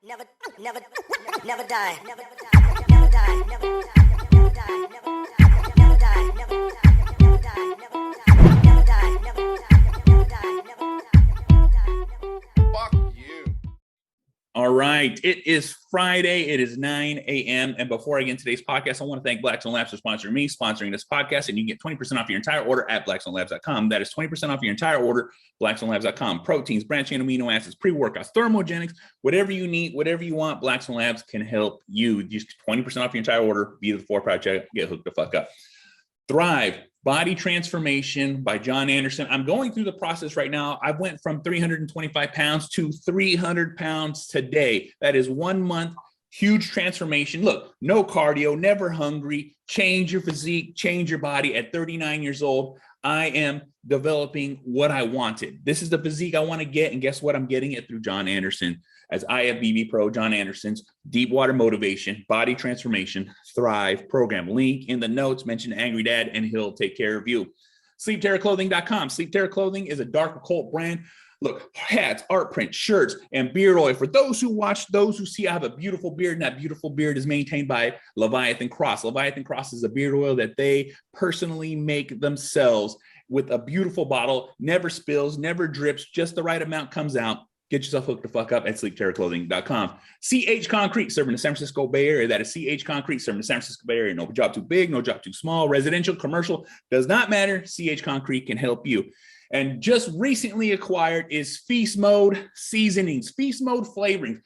Never, never, never die. Never die. Never die. Never die. Never die. Never die. Never die. Never die. Never die. Never die. Never die. Never die. Never die. Fuck you. All right. It is Friday. It is 9 a.m. And before I get into today's podcast, I want to thank Blackstone Labs for sponsoring me, sponsoring this podcast. And you can get 20% off your entire order at blackstonelabs.com. That is 20% off your entire order, blackstonelabs.com. Proteins, branched-chain amino acids, pre-workouts, thermogenics, whatever you need, whatever you want, Blackstone Labs can help you. Just 20% off your entire order. Be the for-profit, get hooked the fuck up. Thrive. Body Transformation by Jon Andersen. I'm going through the process right now. I went from 325 pounds to 300 pounds today. That is 1 month, huge transformation. Look, no cardio, never hungry, change your physique, change your body. At 39 years old, I am developing what I wanted. This is the physique I want to get. And guess what? I'm getting it through Jon Andersen as IFBB Pro Jon Andersen's Deep Water Motivation, Body Transformation, Thrive program. Link in the notes, mention Angry Dad, and he'll take care of you. SleepTerraClothing.com. Sleep Terra Clothing is a dark occult brand. Look, hats, art print, shirts, and beard oil. For those who watch, those who see, I have a beautiful beard, and that beautiful beard is maintained by Leviathan Cross. Leviathan Cross is a beard oil that they personally make themselves with a beautiful bottle, never spills, never drips, just the right amount comes out. Get yourself hooked the fuck up at sleepterraclothing.com. CH Concrete, serving the San Francisco Bay Area. That is CH Concrete, serving the San Francisco Bay Area. No job too big, no job too small, residential, commercial, does not matter. CH Concrete can help you. And just recently acquired is Feast Mode Seasonings, Feast Mode Flavorings.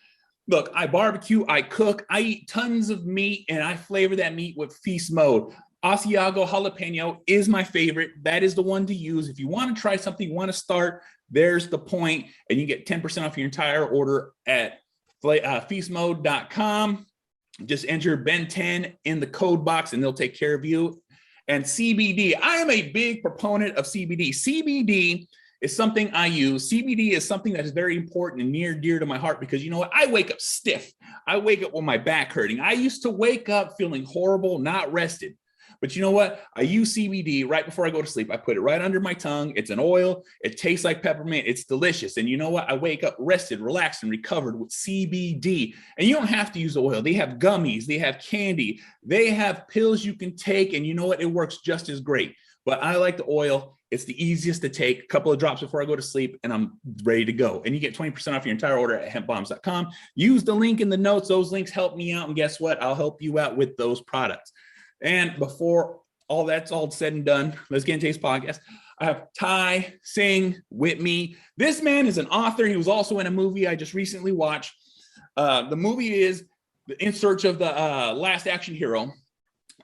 Look, I barbecue, I cook, I eat tons of meat, and I flavor that meat with Feast Mode. Asiago jalapeno is my favorite. That is the one to use. If you want to try something, you want to start, there's the point. And you get 10% off your entire order at feastmode.com. Just enter Ben10 in the code box and they'll take care of you. And CBD, I am a big proponent of CBD. CBD is something I use. CBD is something that is very important and near dear to my heart because you know what? I wake up stiff. I wake up with my back hurting. I used to wake up feeling horrible, not rested. But you know what? I use CBD right before I go to sleep. I put it right under my tongue. It's an oil. It tastes like peppermint. It's delicious. And you know what? I wake up rested, relaxed, and recovered with CBD. And you don't have to use oil. They have gummies. They have candy. They have pills you can take. And you know what? It works just as great. But I like the oil. It's the easiest to take. A couple of drops before I go to sleep, and I'm ready to go. And you get 20% off your entire order at hempbombs.com. Use the link in the notes. Those links help me out. And guess what? I'll help you out with those products. And before all that's all said and done, let's get into today's podcast. I have Timon Singh with me. This man is an author. He was also in a movie I just recently watched. The movie is In Search of the Last Action Hero.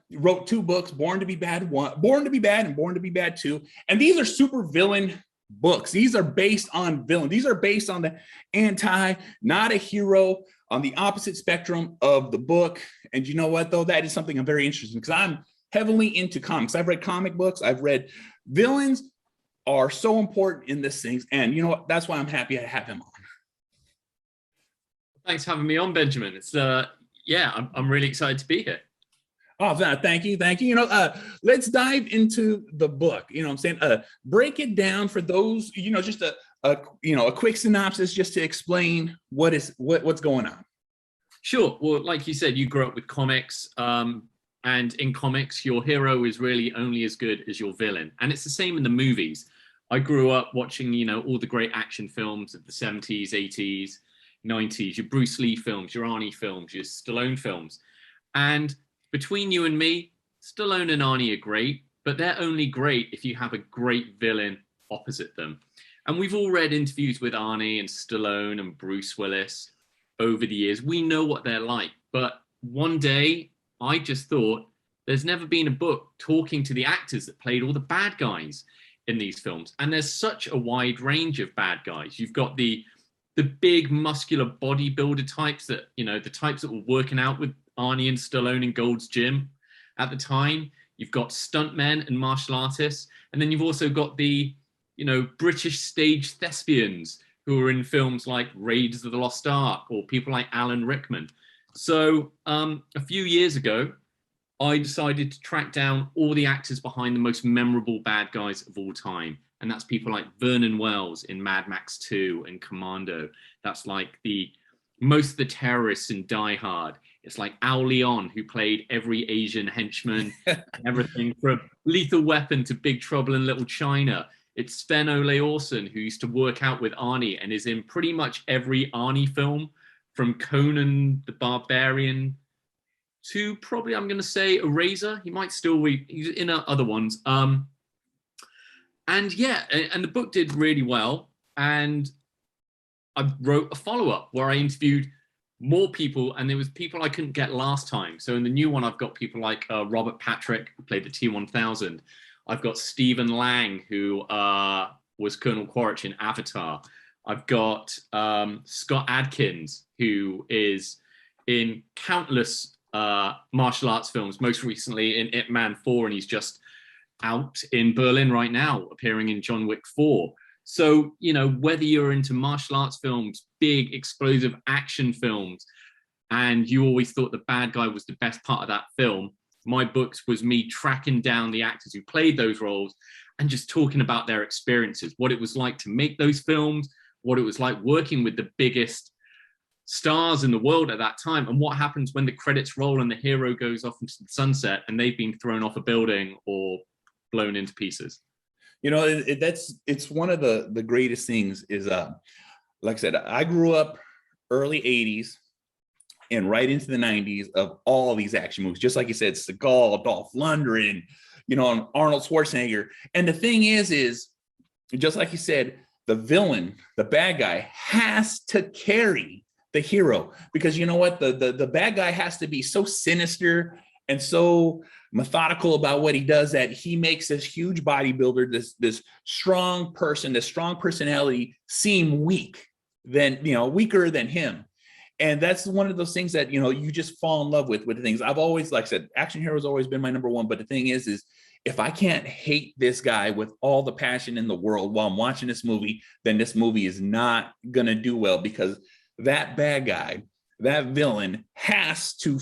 He wrote 2 books, Born to be Bad 1, Born to be Bad, and Born to be Bad 2. And these are super villain books. These are based on villain. These are based on the anti, not a hero, on the opposite spectrum of the book. And you know what, though? That is something I'm very interested in because I'm heavily into comics. I've read comic books. I've read villains are so important in this thing. And you know what? That's why I'm happy I have him on. Thanks for having me on, Benjamin. It's yeah, I'm really excited to be here. Oh, thank you. Thank you. You know, let's dive into the book. You know what I'm saying? Break it down for those, you know, just a quick synopsis just to explain what's going on. Sure. Well, like you said, you grew up with comics, and in comics, your hero is really only as good as your villain. And it's the same in the movies. I grew up watching, you know, all the great action films of the 70s, 80s, 90s, your Bruce Lee films, your Arnie films, your Stallone films. And between you and me, Stallone and Arnie are great, but they're only great if you have a great villain opposite them. And we've all read interviews with Arnie and Stallone and Bruce Willis over the years. We know what they're like. But one day, I just thought there's never been a book talking to the actors that played all the bad guys in these films. And there's such a wide range of bad guys. You've got the big muscular bodybuilder types that, you know, the types that were working out with Arnie and Stallone in Gold's Gym at the time. You've got stuntmen and martial artists. And then you've also got the, you know, British stage thespians who are in films like Raiders of the Lost Ark or people like Alan Rickman. So a few years ago, I decided to track down all the actors behind the most memorable bad guys of all time. And that's people like Vernon Wells in Mad Max 2 and Commando. That's like the most of the terrorists in Die Hard. It's like Al Leon, who played every Asian henchman, everything from Lethal Weapon to Big Trouble in Little China. It's Sven Ole Olsen, who used to work out with Arnie and is in pretty much every Arnie film, from Conan the Barbarian to probably, I'm going to say, Eraser. He might still be, he's in other ones. And yeah, and the book did really well. And I wrote a follow-up where I interviewed more people, and there was people I couldn't get last time. So in the new one, I've got people like Robert Patrick, who played the T-1000. I've got Stephen Lang, who was Colonel Quaritch in Avatar. I've got Scott Adkins, who is in countless martial arts films, most recently in Ip Man 4, and he's just out in Berlin right now, appearing in John Wick 4. So, you know, whether you're into martial arts films, big explosive action films, and you always thought the bad guy was the best part of that film, my books was me tracking down the actors who played those roles and just talking about their experiences, what it was like to make those films, what it was like working with the biggest stars in the world at that time, and what happens when the credits roll and the hero goes off into the sunset and they've been thrown off a building or blown into pieces. You know, it's one of the greatest things is, like I said, I grew up early 80s and right into the 90s of all these action movies, just like you said, Seagal, Dolph Lundgren, you know, and Arnold Schwarzenegger. And the thing is just like you said, the villain, the bad guy has to carry the hero, because you know what, the bad guy has to be so sinister and so methodical about what he does that he makes this huge bodybuilder, this strong person, this strong personality seem weak, weaker than him. And that's one of those things that, you know, you just fall in love with the things. I've always, like I said, action heroes always been my number one. But the thing is if I can't hate this guy with all the passion in the world while I'm watching this movie, then this movie is not going to do well, because that bad guy, that villain has to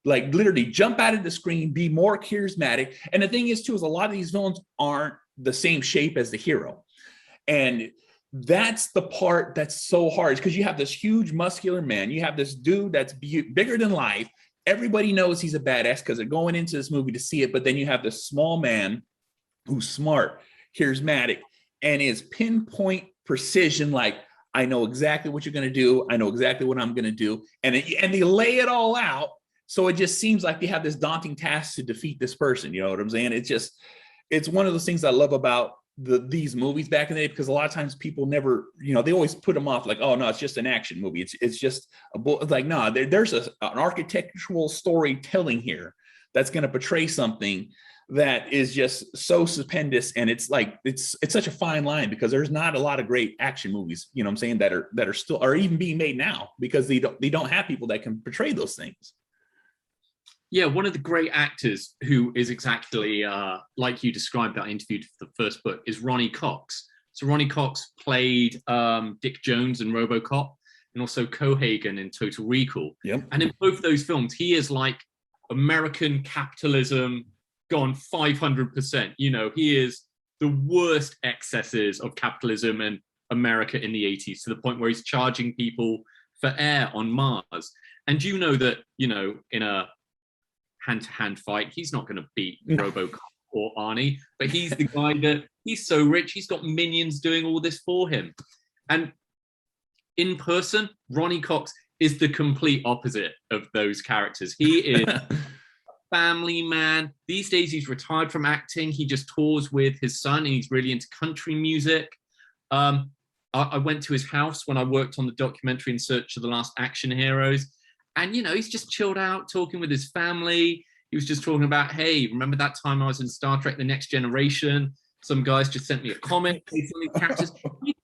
like literally jump out of the screen, be more charismatic. And the thing is too, is a lot of these villains aren't the same shape as the hero. And that's the part that's so hard, because you have this huge muscular man, you have this dude that's bigger than life. Everybody knows he's a badass because they're going into this movie to see it. But then you have this small man who's smart, charismatic, and is pinpoint precision. Like, I know exactly what you're going to do. I know exactly what I'm going to do. And they lay it all out. So it just seems like they have this daunting task to defeat this person. You know what I'm saying? It's one of those things I love about these movies back in the day, because a lot of times people never, you know, they always put them off like, oh no, it's just an action movie. It's just like, no, there's an architectural storytelling here that's going to portray something that is just so stupendous. And it's like, it's such a fine line, because there's not a lot of great action movies, you know what I'm saying, that are still, are even being made now, because they don't have people that can portray those things. Yeah, one of the great actors who is exactly like you described that I interviewed for the first book is Ronnie Cox. So Ronnie Cox played Dick Jones in RoboCop, and also Cohagen in Total Recall. Yep. And in both those films, he is like American capitalism gone 500%. You know, he is the worst excesses of capitalism and America in the 80s, to the point where he's charging people for air on Mars. And you know that, you know, in a hand-to-hand fight, he's not going to beat RoboCop or Arnie, but he's the guy that he's so rich, he's got minions doing all this for him. And in person, Ronnie Cox is the complete opposite of those characters. He is a family man. These days, he's retired from acting. He just tours with his son, and he's really into country music. I went to his house when I worked on the documentary In Search of the Last Action Heroes. And, you know, he's just chilled out, talking with his family. He was just talking about, hey, remember that time I was in Star Trek The Next Generation? Some guys just sent me a comic. He's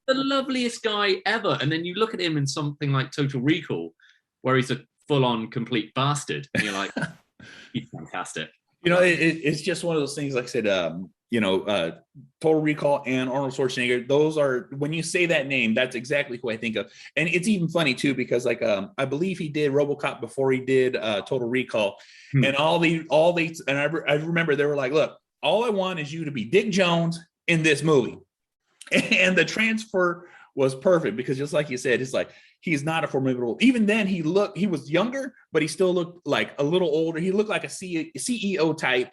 the loveliest guy ever. And then you look at him in something like Total Recall, where he's a full-on complete bastard. And you're like, he's fantastic. You know, it's just one of those things, like I said, Total Recall and Arnold Schwarzenegger, those are, when you say that name, that's exactly who I think of. And it's even funny too, because like I believe he did RoboCop before he did Total Recall. And I remember they were like, look, all I want is you to be Dick Jones in this movie. And the transfer was perfect, because just like you said, it's like, he's not a formidable. Even then, he was younger, but he still looked like a little older. He looked like a CEO type.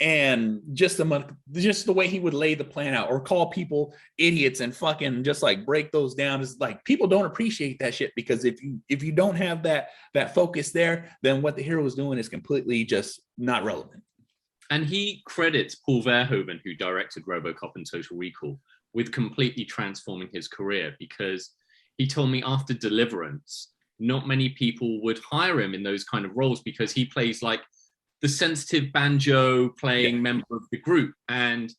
And just the way he would lay the plan out or call people idiots and fucking just like break those down is like, people don't appreciate that shit, because if you don't have that focus there, then what the hero is doing is completely just not relevant. And he credits Paul Verhoeven, who directed RoboCop and Total Recall, with completely transforming his career, because he told me after Deliverance, not many people would hire him in those kind of roles, because he plays like the sensitive banjo playing member of the group. And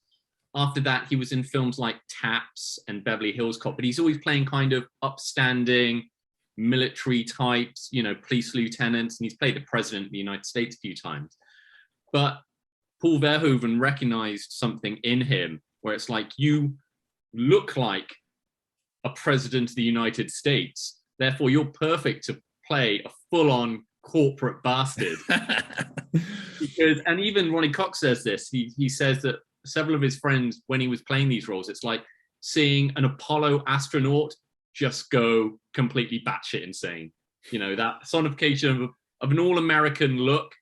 after that, he was in films like Taps and Beverly Hills Cop, but he's always playing kind of upstanding military types, you know, police lieutenants, and he's played the president of the United States a few times. But Paul Verhoeven recognized something in him where it's like, you look like a president of the United States, therefore you're perfect to play a full-on corporate bastard. Because, and even Ronnie Cox says this, he says that several of his friends, when he was playing these roles, it's like seeing an Apollo astronaut just go completely batshit insane. You know, that personification of an all-American look,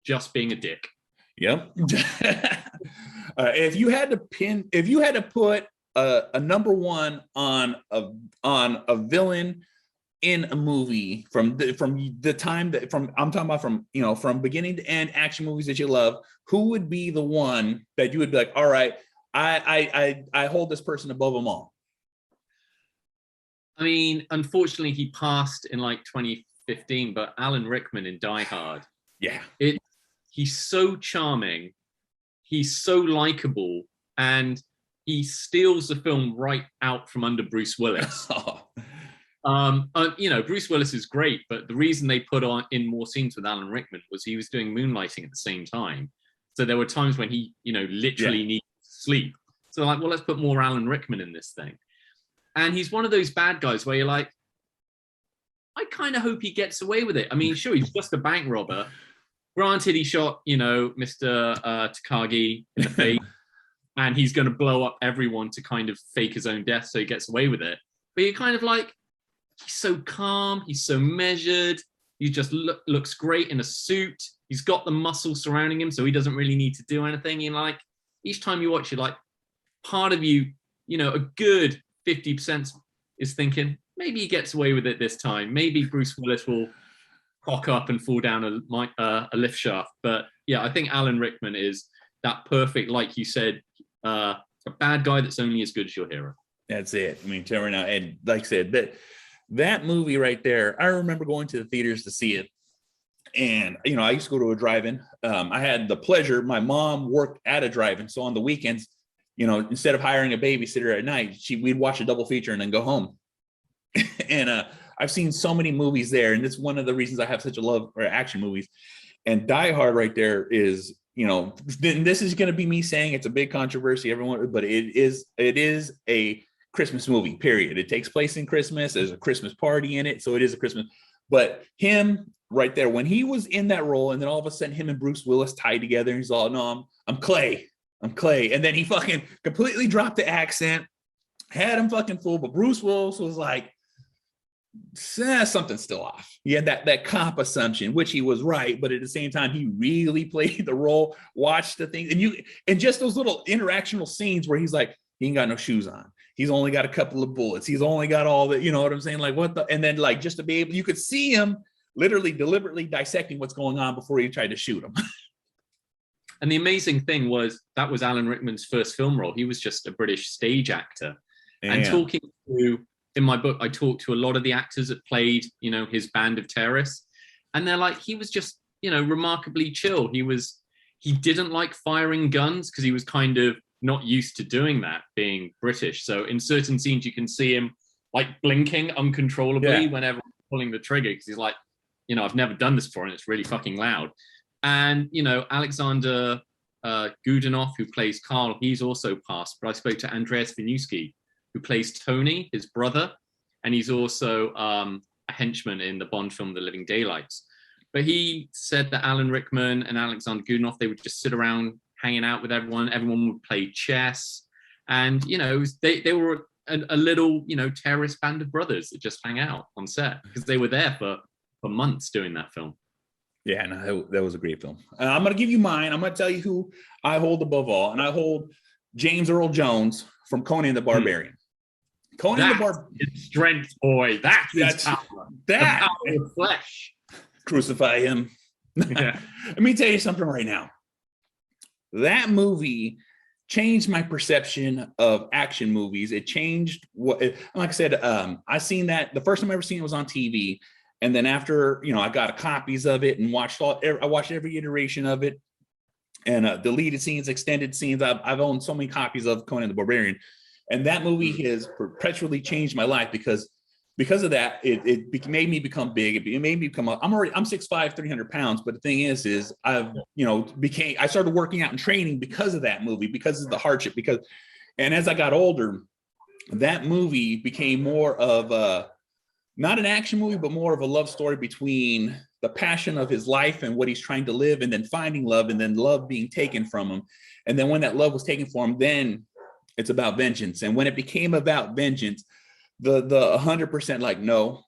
just being a dick. Yep. If you had to put a number one on a villain in a movie from the time that I'm talking about from beginning to end action movies that you love, who would be the one that you would be like, all right, I hold this person above them all? I mean, unfortunately, he passed in like 2015, but Alan Rickman in Die Hard. Yeah. He's so charming, he's so likable, and he steals the film right out from under Bruce Willis. You know, Bruce Willis is great, but the reason they put in more scenes with Alan Rickman was he was doing moonlighting at the same time. So there were times when he, you know, literally needed sleep. So like, well, let's put more Alan Rickman in this thing. And he's one of those bad guys where you're like, I kind of hope he gets away with it. I mean, sure, he's just a bank robber. Granted, he shot, you know, Mr. Takagi in the face, and he's going to blow up everyone to kind of fake his own death so he gets away with it. But you're kind of like, he's so calm, he's so measured, he just looks great in a suit. He's got the muscle surrounding him, so he doesn't really need to do anything. You know, like, each time you watch it, like, part of you, you know, a good 50% is thinking, maybe he gets away with it this time. Maybe Bruce Willis will cock up and fall down a lift shaft. But yeah, I think Alan Rickman is that perfect, like you said, a bad guy that's only as good as your hero. That's it. I mean, right now, and like I said, that movie right there, I remember going to the theaters to see it. And, you know, I used to go to a drive-in. I had the pleasure, my mom worked at a drive-in. So on the weekends, you know, instead of hiring a babysitter at night, we'd watch a double feature and then go home. And I've seen so many movies there. And it's one of the reasons I have such a love for action movies. And Die Hard right there is, you know, this is going to be me saying it's a big controversy, everyone, but it is a Christmas movie, period. It takes place in Christmas. There's a Christmas party in it. So it is a Christmas. But him right there, when he was in that role, and then all of a sudden him and Bruce Willis tied together, and he's all, no, I'm Clay. I'm Clay. And then he fucking completely dropped the accent, had him fucking fooled. But Bruce Willis was like, something's still off. He had that cop assumption, which he was right, but at the same time, he really played the role, watched the thing, and just those little interactional scenes where he's like, he ain't got no shoes on. He's only got a couple of bullets. He's only got all the, you know what I'm saying? Like, what the, and then like, just to be able, you could see him literally deliberately dissecting what's going on before he tried to shoot him. And the amazing thing was that was Alan Rickman's first film role. He was just a British stage actor. Yeah. And talking to, in my book, I talked to a lot of the actors that played, you know, his band of terrorists. And they're like, he was just, you know, remarkably chill. He didn't like firing guns because he was kind of not used to doing that, being British. So in certain scenes, you can see him like blinking uncontrollably whenever pulling the trigger, because he's like, you know, I've never done this before and it's really fucking loud. And, you know, Alexander Godunov, who plays Carl, he's also passed. But I spoke to Andreas Winewski, who plays Tony, his brother. And he's also a henchman in the Bond film, The Living Daylights. But he said that Alan Rickman and Alexander Godunov, they would just sit around hanging out with everyone. Everyone would play chess. And, you know, they were a little, you know, terrorist band of brothers that just hang out on set because they were there for months doing that film. Yeah, no, that was a great film. I'm going to give you mine. I'm going to tell you who I hold above all, and I hold James Earl Jones from Conan the Barbarian. Conan the Barbarian. Strength, boy. That's his power. The power of flesh. Crucify him. Yeah. Let me tell you something right now. That movie changed my perception of action movies. It changed what, like I said, I seen that the first time I ever seen it was on TV. And then after, you know, I got copies of it and I watched every iteration of it, and deleted scenes, extended scenes. I've owned so many copies of Conan the Barbarian, and that movie has perpetually changed my life because of that. It made me become big. It made me become I'm 6'5", 300 pounds. But the thing is I've, you know, I started working out and training because of that movie, because of the hardship, and as I got older, that movie became more of not an action movie, but more of a love story between the passion of his life and what he's trying to live, and then finding love, and then love being taken from him. And then when that love was taken from him, then it's about vengeance. And when it became about vengeance, the 100% like, no,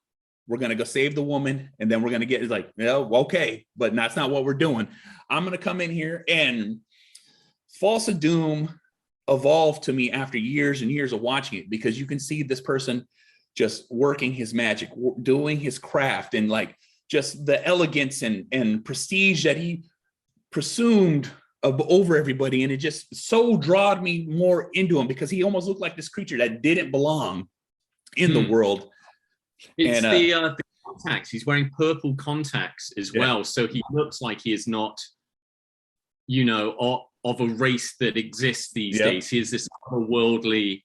we're going to go save the woman. And then we're going to get, it's like, no, okay, but that's not what we're doing. I'm going to come in here. And False of Doom evolved to me after years and years of watching it, because you can see this person just working his magic, doing his craft, and like just the elegance and prestige that he presumed over everybody. And it just so drawed me more into him, because he almost looked like this creature that didn't belong in the world. It's the contacts. He's wearing purple contacts as well. So he looks like he is not, you know, of a race that exists these days. He is this otherworldly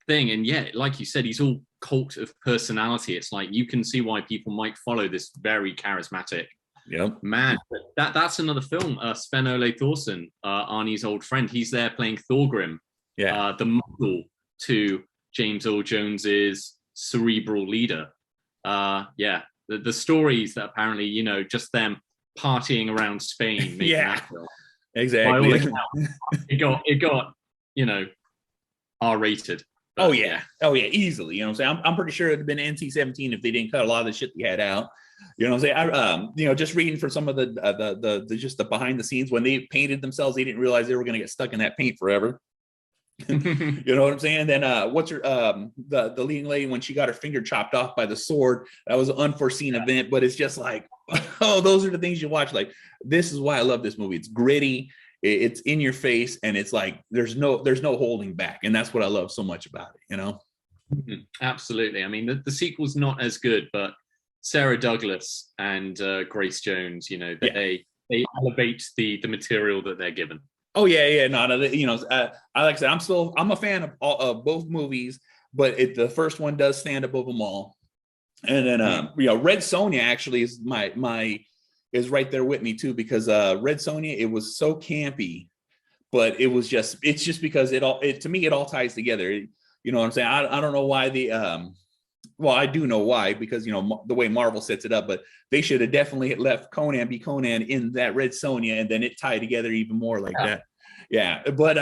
thing. And yeah, like you said, he's all cult of personality. It's like you can see why people might follow this very charismatic man. But that's another film. Sven Ole Thorsen, Arnie's old friend, he's there playing Thorgrim, the model to James Earl Jones's cerebral leader. The stories that apparently, you know, just them partying around Spain making that film. Exactly. It got, you know, R-rated. Oh yeah, easily. You know what I'm saying? I'm pretty sure it'd have been NC-17 if they didn't cut a lot of the shit they had out. You know what I'm saying? You know, just reading for some of the just the behind the scenes, when they painted themselves, they didn't realize they were going to get stuck in that paint forever. You know what I'm saying? And then what's her the leading lady, when she got her finger chopped off by the sword, that was an unforeseen event. But it's just like, oh, those are the things you watch. Like, this is why I love this movie. It's gritty. It's in your face, and it's like there's no holding back, and that's what I love so much about it, you know. Absolutely. I mean, the sequel's not as good, but Sarah Douglas and Grace Jones, you know, they elevate the material that they're given. Oh yeah, no, you know, like I said, I'm a fan of both movies, but the first one does stand above them all. And then you know, Red Sonja actually is is right there with me too, because Red Sonja, it was so campy, but it's just because to me it all ties together. You know what I'm saying? I don't know why well, I do know why, because, you know, the way Marvel sets it up, but they should have definitely left Conan be Conan in that Red Sonja, and then it tied together even more like that. Yeah, but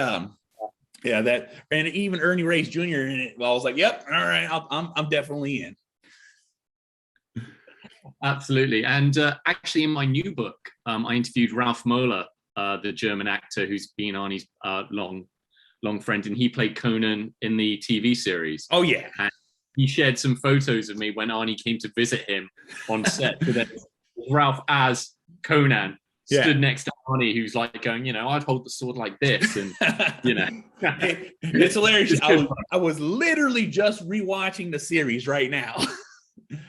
that, and even Ernie Reyes Jr. in it, well, I was like, yep, all right, I'm definitely in. Absolutely. And actually, in my new book, I interviewed Ralph Moeller, the German actor who's been Arnie's long friend, and he played Conan in the TV series. Oh yeah. And he shared some photos of me when Arnie came to visit him on set. So that Ralph as Conan stood next to Arnie, who's like going, you know, I'd hold the sword like this, and you know, it's hilarious. I was literally just rewatching the series right now.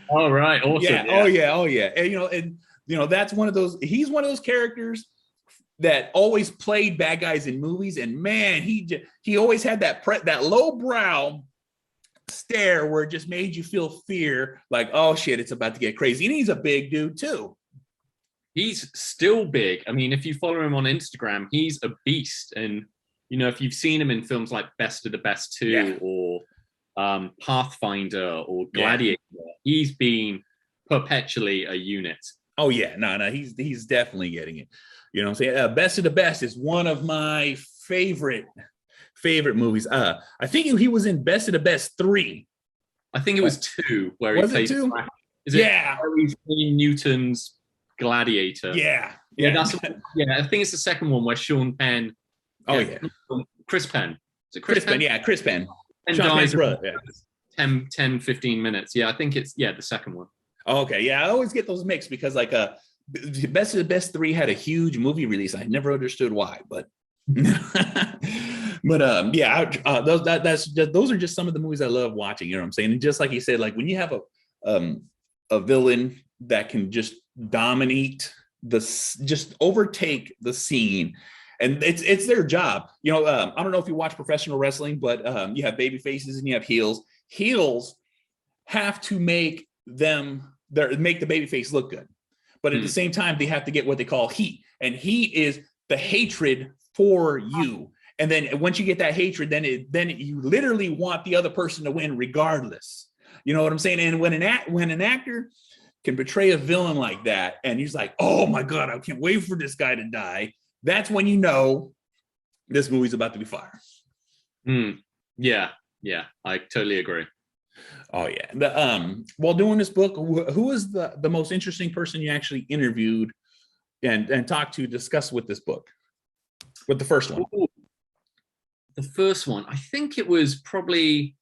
All right, awesome. Yeah. Oh yeah. And you know, that's one of those. He's one of those characters that always played bad guys in movies, and man, he always had that low brow stare where it just made you feel fear, like, oh shit, it's about to get crazy. And he's a big dude too. He's still big. I mean, if you follow him on Instagram, he's a beast. And you know, if you've seen him in films like Best of the Best 2 or Pathfinder or Gladiator, he's been perpetually a unit. Oh yeah, no, he's definitely getting it. You know what I'm saying? Best of the Best is one of my favorite favorite movies. I think he was in Best of the Best 3. I think it was 2 where he Was it plays. 2? Is it Yeah. Newton's Gladiator? Yeah. Yeah, I think it's the second one where Sean Penn. Oh yeah. Chris Penn. Is it Chris Penn? Yeah, Chris Penn. And Sean dies Penn's brother. Yeah. 10, 15 minutes. Yeah, I think it's the second one. Okay, yeah, I always get those mixed because like Best of the Best 3 had a huge movie release. I never understood why, but yeah, those are just some of the movies I love watching. You know what I'm saying? And just like you said, like when you have a villain that can just dominate just overtake the scene, and it's their job. You know, I don't know if you watch professional wrestling, but you have baby faces and you have heels. Heels have to make the baby face look good, but at the same time they have to get what they call heat, and heat is the hatred for you. And then once you get that hatred, then you literally want the other person to win regardless. You know what I'm saying? And when an actor can portray a villain like that, and he's like, oh my God, I can't wait for this guy to die, that's when you know this movie's about to be fire. Yeah, I totally agree. Oh yeah. While doing this book, who was the most interesting person you actually interviewed and talked to, discuss with this book? With the first one. The first one, I think it was probably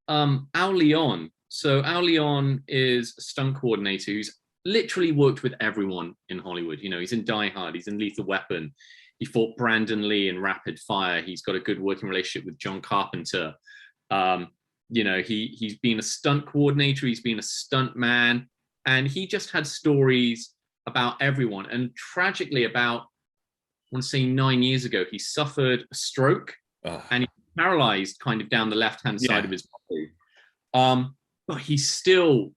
Al Leon. So Al Leon is a stunt coordinator who's literally worked with everyone in Hollywood. You know, he's in Die Hard, he's in Lethal Weapon. He fought Brandon Lee in Rapid Fire. He's got a good working relationship with John Carpenter. You know, he's been a stunt coordinator, he's been a stunt man, and he just had stories about everyone. And tragically, about, I want to say 9 years ago, he suffered a stroke and he's paralyzed kind of down the left-hand side of his body. But he's still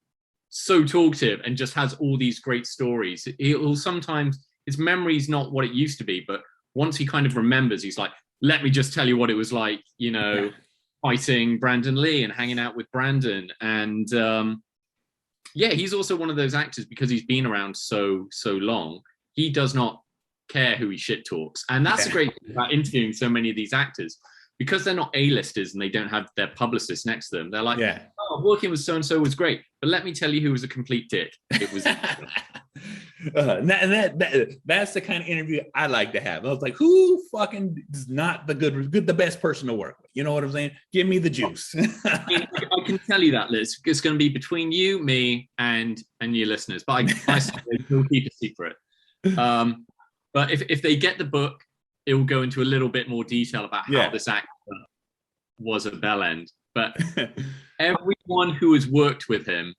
so talkative and just has all these great stories. He'll sometimes, his memory's not what it used to be, but once he kind of remembers, he's like, let me just tell you what it was like, you know, fighting Brandon Lee and hanging out with Brandon. And he's also one of those actors, because he's been around so long, he does not care who he shit talks. And that's the great thing about interviewing so many of these actors, because they're not A-listers and they don't have their publicist next to them. They're like, oh, working with so-and-so was great, but let me tell you who was a complete dick. It was that's the kind of interview I like to have. I was like, who fucking is not the best person to work with? You know what I'm saying? Give me the juice. I can tell you that, Liz. It's going to be between you, me, and your listeners. But I will keep a secret. But if they get the book, it will go into a little bit more detail about how this actor was a bell end. But everyone who has worked with him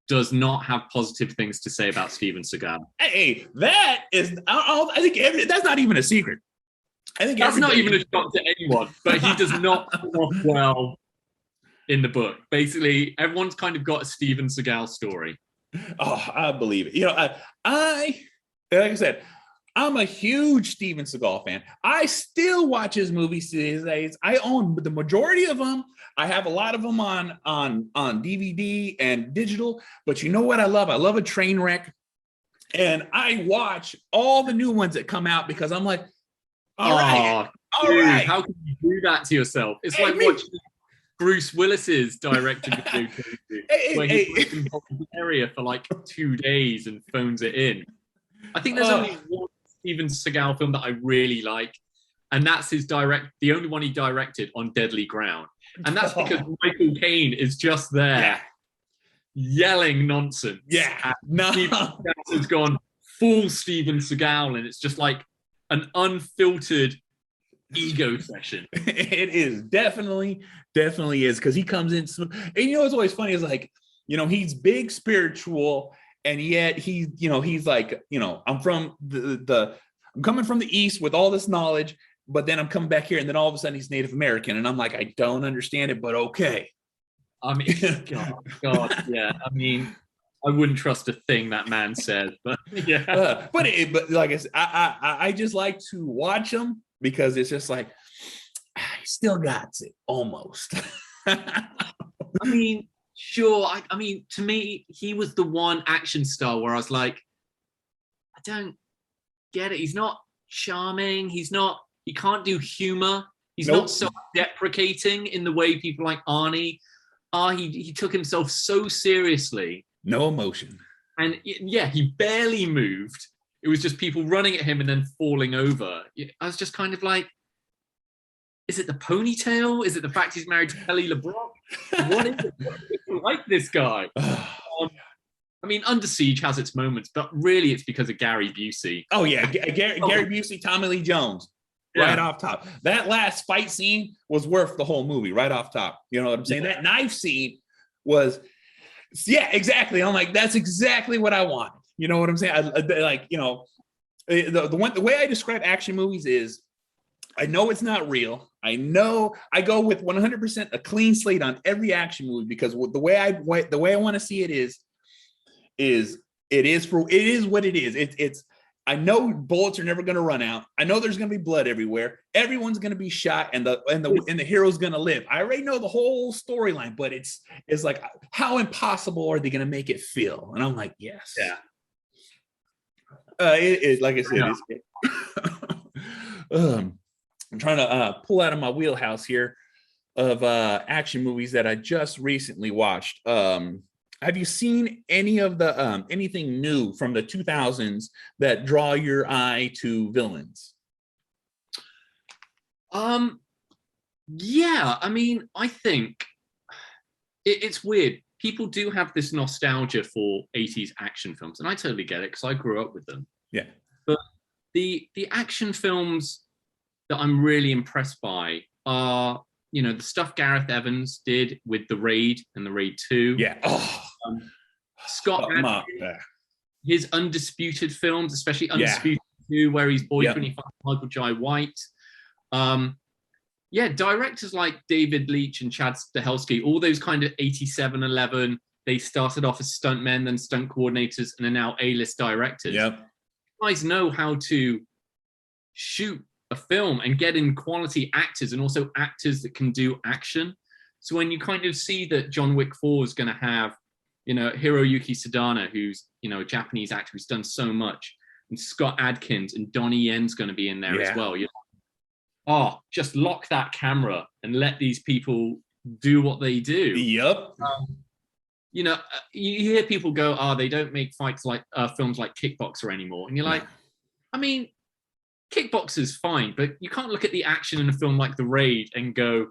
does not have positive things to say about Steven Seagal. Hey, that is, I think that's not even a secret. I think that's not even a shock to anyone, but he does not come off well in the book. Basically, everyone's kind of got a Steven Seagal story. Oh, I believe it. You know, like I said, I'm a huge Steven Seagal fan. I still watch his movies these days. I own the majority of them. I have a lot of them on DVD and digital. But you know what I love? I love a train wreck. And I watch all the new ones that come out because I'm like, all right. How can you do that to yourself? It's like watching Bruce Willis's directing where he lives in Bulgaria for like 2 days and phones it in. I think there's only one Steven Seagal film that I really like, and that's the only one he directed, On Deadly Ground. And that's because Michael Caine is just there yelling nonsense. Yeah. Steven Seagal has gone full Steven Seagal, and it's just like an unfiltered ego session. It is definitely is, because he comes in and you know what's always funny is, like, you know, he's big spiritual, and yet he's like, you know, I'm from I'm coming from the East with all this knowledge, but then I'm coming back here, and then all of a sudden he's Native American, and I'm like, I don't understand it, but okay. I mean, God, yeah. I mean, I wouldn't trust a thing that man says, but yeah. But like I said, I just like to watch him because it's just like, he still got it almost. I mean, sure. I mean, to me, he was the one action star where I was like, I don't get it. He's not charming. He can't do humor. He's Nope. not self-deprecating in the way people like Arnie are. He took himself so seriously. No emotion. And yeah, he barely moved. It was just people running at him and then falling over. I was just kind of like, is it the ponytail? Is it the fact he's married to Kelly LeBrock? What is it? What is it like this guy? I mean, Under Siege has its moments, but really it's because of Gary Busey. Oh yeah, Gary Busey, Tommy Lee Jones, right off top. That last fight scene was worth the whole movie, right off top. You know what I'm saying? That knife scene was, yeah, exactly. I'm like, that's exactly what I want. You know what I'm saying? The way I describe action movies is, I know it's not real. I know I go with 100% a clean slate on every action movie, because the way I want to see it is it is what it is. It's I know bullets are never going to run out. I know there's going to be blood everywhere. Everyone's going to be shot, and the hero's going to live. I already know the whole storyline, but it's like, how impossible are they going to make it feel? And I'm like, yes. Yeah. Like I said, I'm trying to pull out of my wheelhouse here of action movies that I just recently watched. Have you seen any of the anything new from the 2000s that draw your eye to villains? Yeah, I mean, I think it's weird. People do have this nostalgia for 80s action films, and I totally get it because I grew up with them. Yeah. But the action films that I'm really impressed by are, you know, the stuff Gareth Evans did with The Raid and The Raid 2. Yeah. Oh. Scott Adkins, his Undisputed films, especially Undisputed 2, where he's boyfriend, he finds Michael Jai White. Directors like David Leitch and Chad Stahelski, all those kind of 87, 11, they started off as stuntmen, then stunt coordinators, and are now A-list directors. Yep. You guys know how to shoot a film and get in quality actors, and also actors that can do action. So when you kind of see that John Wick 4 is going to have, you know, Hiroyuki Sadana, who's, you know, a Japanese actor who's done so much, and Scott Adkins and Donnie Yen's going to be in there as well. You're like, oh, just lock that camera and let these people do what they do. Yep. You know, you hear people go, oh, they don't make fights like films like Kickboxer anymore. And you're like, I mean, Kickboxer's fine, but you can't look at the action in a film like The Raid and go,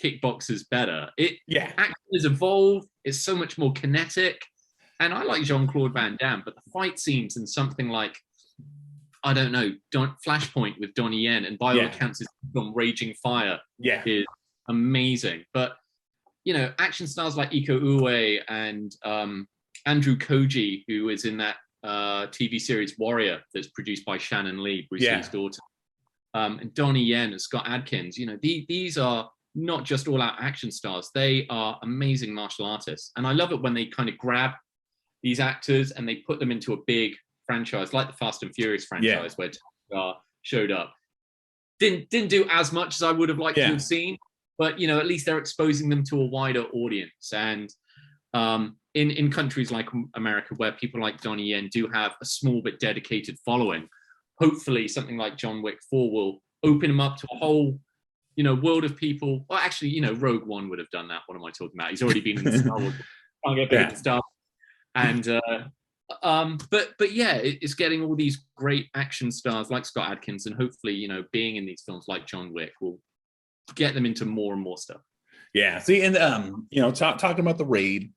Kickboxer's better. Action has evolved. It's so much more kinetic. And I like Jean-Claude Van Damme, but the fight scenes in something like, I don't know, Flashpoint with Donnie Yen, and by all accounts, his film Raging Fire is amazing. But, you know, action stars like Iko Uwe and Andrew Koji, who is in that TV series Warrior that's produced by Shannon Lee, Bruce Lee's daughter, and Donnie Yen and Scott Adkins, you know, these are not just all-out action stars. They are amazing martial artists. And I love it when they kind of grab these actors and they put them into a big franchise, like the Fast and Furious franchise, where TR showed up. Didn't do as much as I would have liked to have seen, but, you know, at least they're exposing them to a wider audience. And in countries like America, where people like Donnie Yen do have a small but dedicated following, hopefully something like John Wick 4 will open them up to a whole, you know, world of people. Well, actually, you know, Rogue One would have done that. What am I talking about? He's already been in the Star Wars. Can't get big stuff. And but yeah, it's getting all these great action stars like Scott Adkins, and hopefully, you know, being in these films like John Wick will get them into more and more stuff. Yeah. See, and you know, talking about The Raid.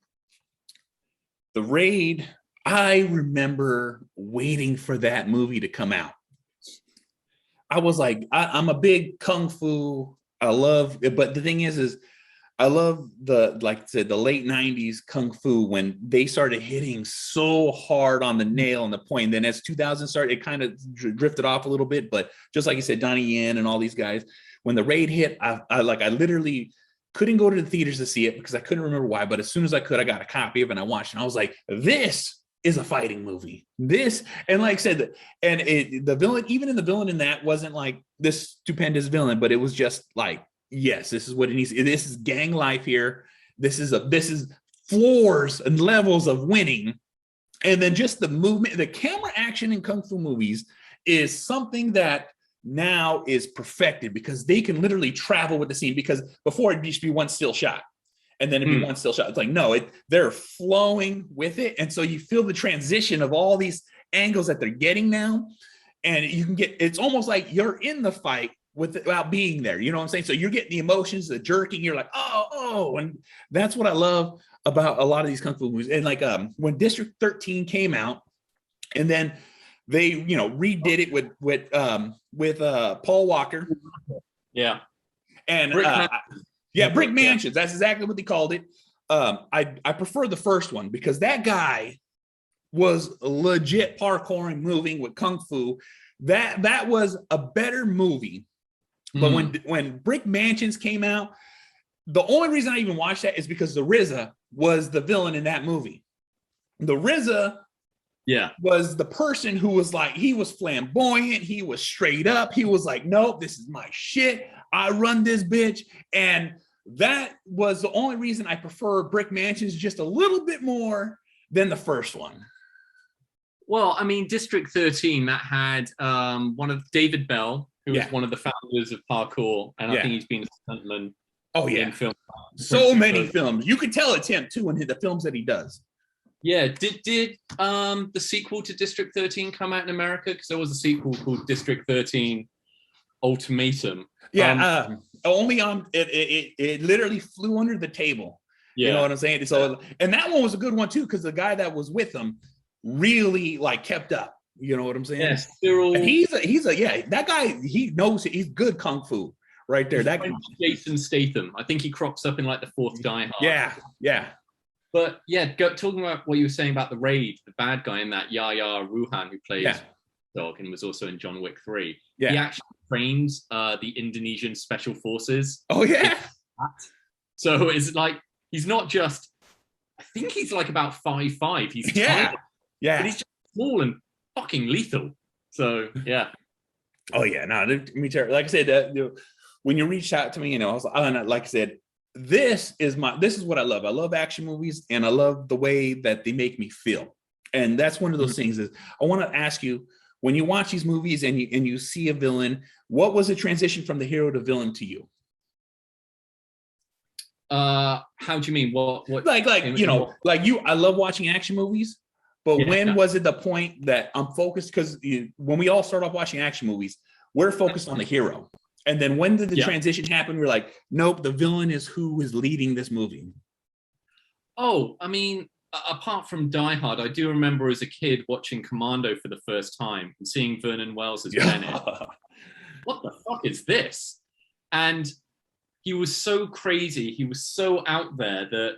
The Raid, I remember waiting for that movie to come out. I was like, I'm a big kung fu. I love it, but the thing is I love the, like I said, the late 90s kung fu, when they started hitting so hard on the nail and the point. And then as 2000 started, it kind of drifted off a little bit. But just like you said, Donnie Yen and all these guys, when The Raid hit, I literally couldn't go to the theaters to see it because I couldn't remember why. But as soon as I could, I got a copy of it and I watched it. And I was like, this is a fighting movie. This, and like I said, and the villain, even in the villain in that, wasn't like this stupendous villain, but it was just like, yes, this is what it needs. This is gang life here. This is floors and levels of winning. And then just the movement, the camera action in kung fu movies is something that now is perfected because they can literally travel with the scene, because before it used to be one still shot and then it'd be one still shot. It's like, no, they're flowing with it. And so you feel the transition of all these angles that they're getting now. And you can get, it's almost like you're in the fight without being there. You know what I'm saying? So you're getting the emotions, the jerking, you're like, oh, and that's what I love about a lot of these Kung Fu movies. And like when District 13 came out, and then they, you know, redid it with Paul Walker. Yeah. And Brick Mansions. That's exactly what they called it. I prefer the first one because that guy was legit parkouring, moving with Kung Fu. That was a better movie. But when Brick Mansions came out, the only reason I even watched that is because the RZA was the villain in that movie. The RZA was the person who was like, he was flamboyant, he was straight up, he was like, nope, this is my shit, I run this bitch. And that was the only reason I prefer Brick Mansions just a little bit more than the first one. Well, I mean, District 13, that had one of David Bell, who was one of the founders of parkour, and I think he's been a stuntman. Oh yeah, in film. So many films. You could tell it's him too in the films that he does. Yeah. Did the sequel to District 13 come out in America? Because there was a sequel called District 13 Ultimatum. Yeah, only on it literally flew under the table. Yeah. You know what I'm saying? So, and that one was a good one too, because the guy that was with him really like kept up. You know what I'm saying? Yes, Cyril. And he's a that guy, he knows he's good Kung Fu right there. That Jason Statham. I think he crops up in like the fourth Die Hard. Yeah. But yeah, talking about what you were saying about the Raid, the bad guy in that, Yaya Ruhan, who plays Dog and was also in John Wick 3. Yeah. He actually trains the Indonesian Special Forces. Oh yeah. So it's like he's not just, I think he's like about 5'5". He's tiny, but he's just small and fucking lethal. So yeah. Oh yeah, no, me too. Like I said, when you reached out to me, you know, I was like I said, this is what I love. I love action movies, and I love the way that they make me feel. And that's one of those things. Is I want to ask you, when you watch these movies and you see a villain, what was the transition from the hero to villain to you? How do you mean? What like you know, like you? I love watching action movies, but when was it the point that I'm focused? Because when we all start off watching action movies, we're focused on the hero. And then when did the transition happen? We're like, nope, the villain is who is leading this movie. Oh, I mean, apart from Die Hard, I do remember as a kid watching Commando for the first time and seeing Vernon Wells as Bennett. What the fuck is this? And he was so crazy. He was so out there that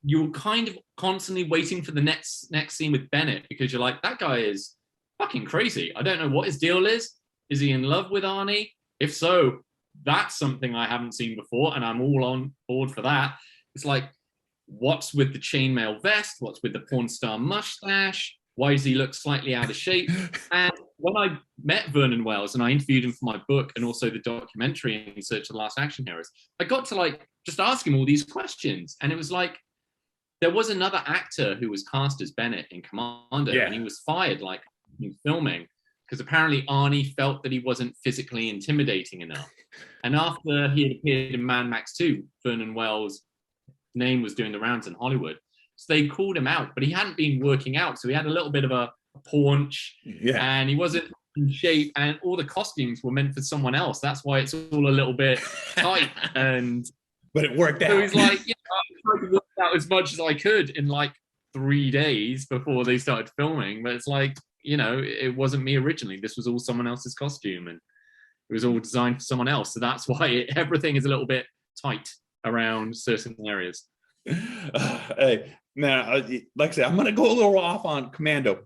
you were kind of constantly waiting for the next scene with Bennett, because you're like, that guy is fucking crazy. I don't know what his deal is. Is he in love with Arnie? If so, that's something I haven't seen before, and I'm all on board for that. It's like, what's with the chainmail vest? What's with the porn star mustache? Why does he look slightly out of shape? And when I met Vernon Wells and I interviewed him for my book and also the documentary In Search of the Last Action Heroes, I got to like just ask him all these questions. And it was like, there was another actor who was cast as Bennett in Commando, and he was fired like in filming, because apparently Arnie felt that he wasn't physically intimidating enough. And after he had appeared in Mad Max 2, Vernon Wells' name was doing the rounds in Hollywood. So they called him out, but he hadn't been working out. So he had a little bit of a paunch, and he wasn't in shape, and all the costumes were meant for someone else. That's why it's all a little bit tight. But it worked out. So he's like, I tried to work out as much as I could in like 3 days before they started filming. But it's like, it wasn't me originally. This was all someone else's costume, and it was all designed for someone else. So that's why everything is a little bit tight around certain areas. Hey, now, like I said, I'm going to go a little off on Commando.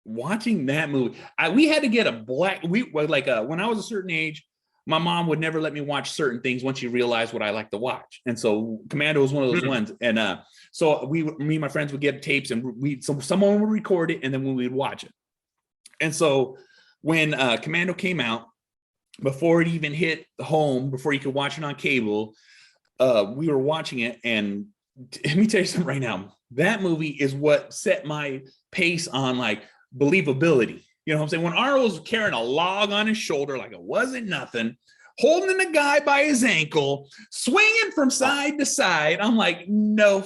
Watching that movie, we had to get when I was a certain age, my mom would never let me watch certain things once she realized what I like to watch. And so Commando was one of those ones. And so me and my friends would get tapes, and someone would record it, and then we would watch it. And so when Commando came out, before it even hit home, before you could watch it on cable, we were watching it. And let me tell you something right now. That movie is what set my pace on like believability. You know what I'm saying? When Arnold was carrying a log on his shoulder like it wasn't nothing, holding the guy by his ankle, swinging from side to side. I'm like, no.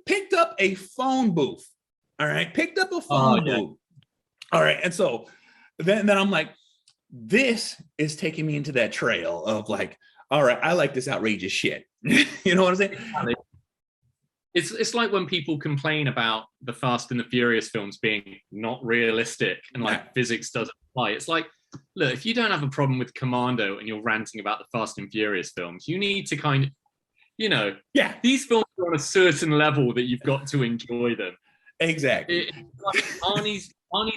Picked up a phone booth. All right. Picked up a phone booth. All right. And so then I'm like, this is taking me into that trail of like, all right, I like this outrageous shit. You know what I'm saying? It's like when people complain about the Fast and the Furious films being not realistic and like physics doesn't apply. It's like, look, if you don't have a problem with Commando and you're ranting about the Fast and Furious films, you need to kind of, you know, these films are on a certain level that you've got to enjoy them. Exactly. Like Arnie's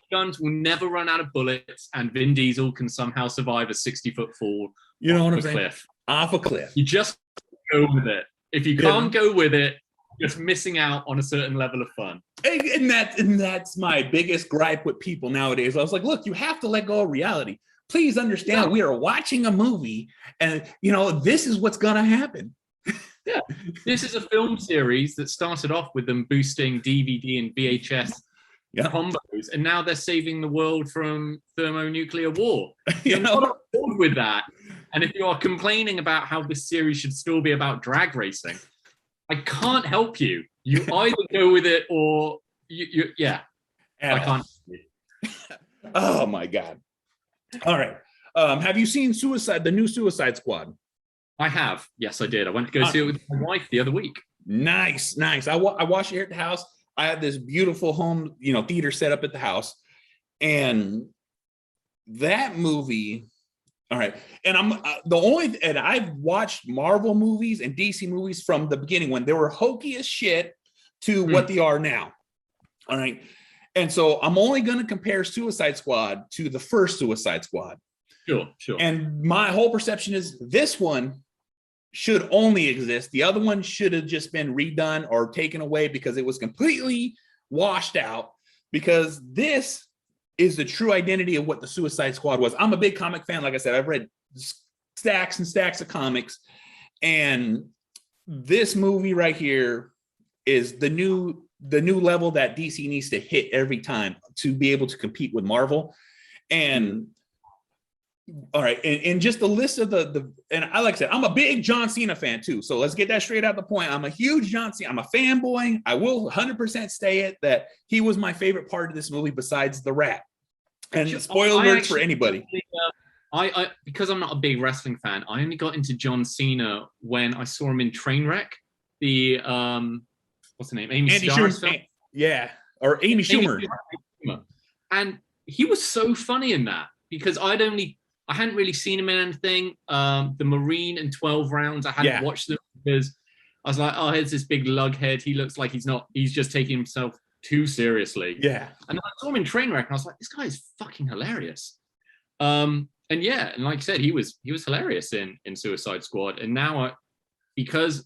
guns will never run out of bullets, and Vin Diesel can somehow survive a 60-foot fall. You know what I'm saying? Cliff. Off a cliff. You just go with it. If you can't go with it, just missing out on a certain level of fun. And that's my biggest gripe with people nowadays. I was like, look, you have to let go of reality. Please understand, we are watching a movie, and you know this is what's gonna happen. Yeah, this is a film series that started off with them boosting DVD and VHS combos, and now they're saving the world from thermonuclear war. You're not on board with that, and if you are complaining about how this series should still be about drag racing, I can't help you. You either go with it or you I can't. Oh my God. All right. Have you seen the new Suicide Squad? I have. Yes, I did. I went to go see it with my wife the other week. Nice. I watched it here at the house. I have this beautiful home, theater set up at the house. And that movie, all right. And I've watched Marvel movies and DC movies from the beginning when they were hokey as shit to what they are now. All right. And so I'm only going to compare Suicide Squad to the first Suicide Squad. Sure. And my whole perception is this one should only exist. The other one should have just been redone or taken away because it was completely washed out, because this is the true identity of what the Suicide Squad was. I'm a big comic fan. Like I said, I've read stacks and stacks of comics, and this movie right here is the new level that DC needs to hit every time to be able to compete with Marvel. And all right, and just the list of and I like I said, I'm a big John Cena fan too. So let's get that straight out the point. I'm a huge John Cena. I'm a fanboy. I will 100% say it that he was my favorite part of this movie besides the rat. And spoiler alert for anybody. I because I'm not a big wrestling fan, I only got into John Cena when I saw him in Trainwreck. The what's the name? Amy Starr's film. Yeah, or Amy Schumer. And he was so funny in that because I hadn't really seen him in anything. The Marine and 12 Rounds, I hadn't watched them because I was like, oh, here's this big lughead. He looks like he's just taking himself too seriously. Yeah. And I saw him in Trainwreck and I was like, this guy is fucking hilarious. And like I said, he was hilarious in Suicide Squad. And now because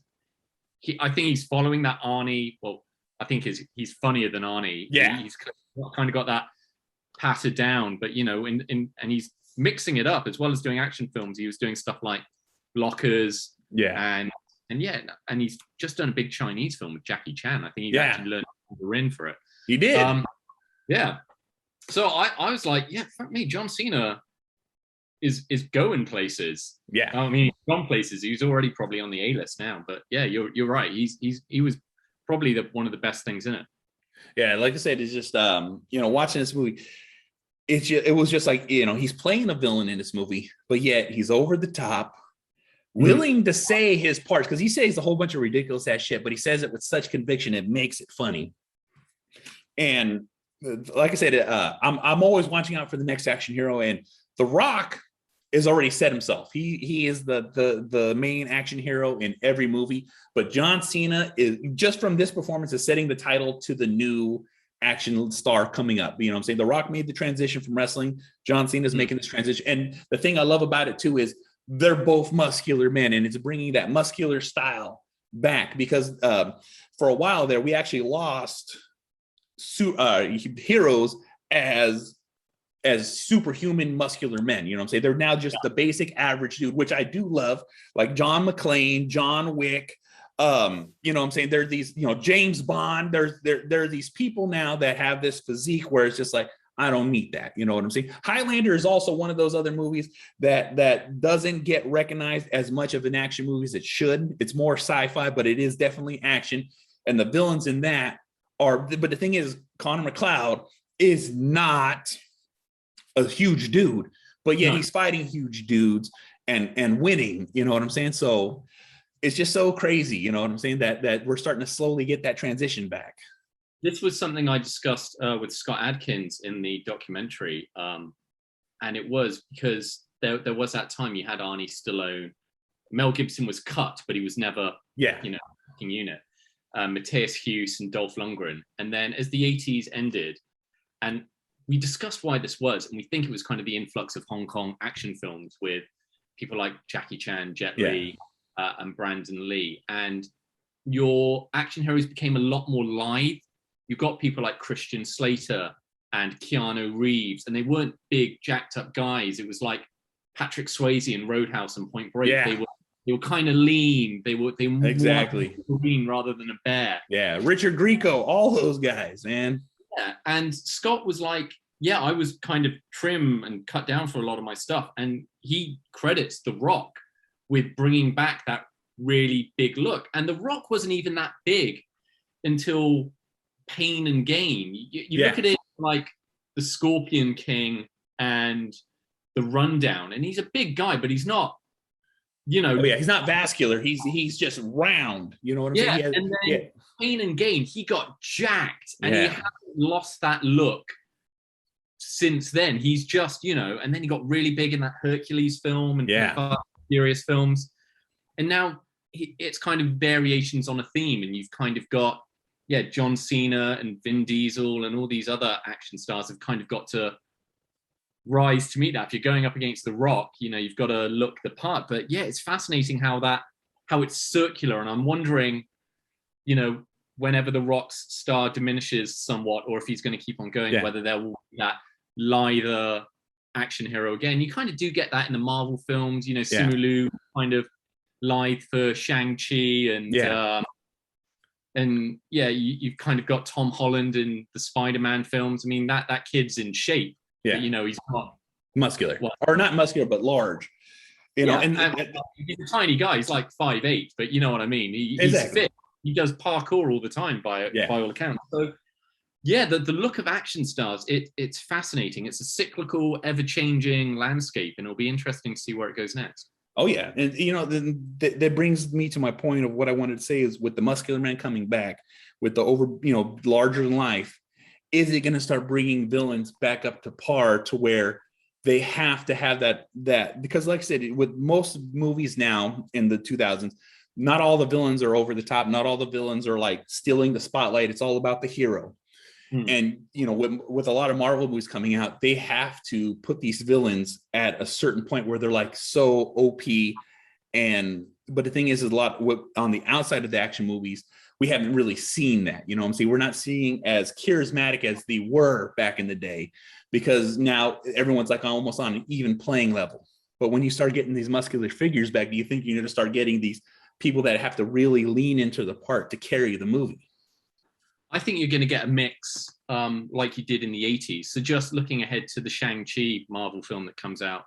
I think he's following that Arnie. Well, I think he's funnier than Arnie. Yeah. He's kind of got that patted down, but and he's mixing it up as well as doing action films. He was doing stuff like Blockers. Yeah. And he's just done a big Chinese film with Jackie Chan. I think he's actually learned in for it. He did. So I was like, yeah, fuck me, John Cena is going places. Yeah. I mean, he's gone places. He's already probably on the A-list now. But yeah, you're right. He was probably one of the best things in it. Yeah, like I said, it's just watching this movie. It was just like, he's playing a villain in this movie, but yet he's over the top, willing to say his parts, because he says a whole bunch of ridiculous ass shit, but he says it with such conviction it makes it funny. And like I said, I'm always watching out for the next action hero, and The Rock has already set himself. He is the main action hero in every movie, but John Cena is, just from this performance, is setting the title to the new action star coming up. You know what I'm saying? The Rock made the transition from wrestling. John Cena is making this transition. And the thing I love about it too is they're both muscular men, and it's bringing that muscular style back, because for a while there, we actually lost heroes as superhuman muscular men. You know what I'm saying? They're now just the basic average dude, which I do love, like John McClane, John Wick. You know what I'm saying? There are these, James Bond. There are these people now that have this physique where it's just like, I don't need that. You know what I'm saying? Highlander is also one of those other movies that doesn't get recognized as much of an action movie as it should. It's more sci-fi, but it is definitely action. And the villains in that are, but the thing is, Connor McLeod is not a huge dude, but yet he's fighting huge dudes and winning. You know what I'm saying? So it's just so crazy. You know what I'm saying? That we're starting to slowly get that transition back. This was something I discussed with Scott Adkins in the documentary. And it was because there was that time you had Arnie Stallone. Mel Gibson was cut, but he was never, fucking unit. Matthias Hughes and Dolph Lundgren. And then as the 80s ended, and we discussed why this was, and we think it was kind of the influx of Hong Kong action films with people like Jackie Chan, Jet Li, and Brandon Lee. And your action heroes became a lot more lithe. You got people like Christian Slater and Keanu Reeves, and they weren't big, jacked up guys. It was like Patrick Swayze in Roadhouse and Point Break. Yeah. They were kind of lean. They were exactly lean rather than a bear. Yeah, Richard Grieco, all those guys, man. Yeah, and Scott was like, yeah, I was kind of trim and cut down for a lot of my stuff, and he credits The Rock with bringing back that really big look. And The Rock wasn't even that big until Pain and Gain. You look at it like the Scorpion King and the Rundown, and he's a big guy, but he's not, he's not vascular. He's just round. You know what I'm saying? And then Pain and Gain, he got jacked, and he hasn't lost that look since then. He's just, and then he got really big in that Hercules film and Furious films, and now it's kind of variations on a theme, and you've kind of got John Cena and Vin Diesel and all these other action stars have kind of got to rise to meet that. If you're going up against The Rock, you've got to look the part. But it's fascinating how it's circular. And I'm wondering, whenever The Rock's star diminishes somewhat, or if he's going to keep on going, whether there will be that lither action hero again. You kind of do get that in the Marvel films, Simu Liu kind of lithe for Shang-Chi and you've kind of got Tom Holland in the Spider-Man films. I mean, that kid's in shape. Yeah. But, he's not muscular, or not muscular, but large. And he's a tiny guy. He's like 5'8", but you know what I mean. He's fit. He does parkour all the time by all accounts. So the look of action stars, it's fascinating. It's a cyclical, ever-changing landscape, and it'll be interesting to see where it goes next. Oh yeah, and that brings me to my point of what I wanted to say is with the Muscular Man coming back, with the larger than life, is it going to start bringing villains back up to par to where they have to have that because, like I said, with most movies now in the 2000s, not all the villains are over the top, not all the villains are like stealing the spotlight. It's all about the hero. And with a lot of Marvel movies coming out, they have to put these villains at a certain point where they're like so OP. But the thing is a lot on the outside of the action movies, we haven't really seen that. You know what I'm saying? We're not seeing as charismatic as they were back in the day, because now everyone's like almost on an even playing level. But when you start getting these muscular figures back, do you think you're going to start getting these people that have to really lean into the part to carry the movie? I think you're going to get a mix like you did in the 80s. So just looking ahead to the Shang-Chi Marvel film that comes out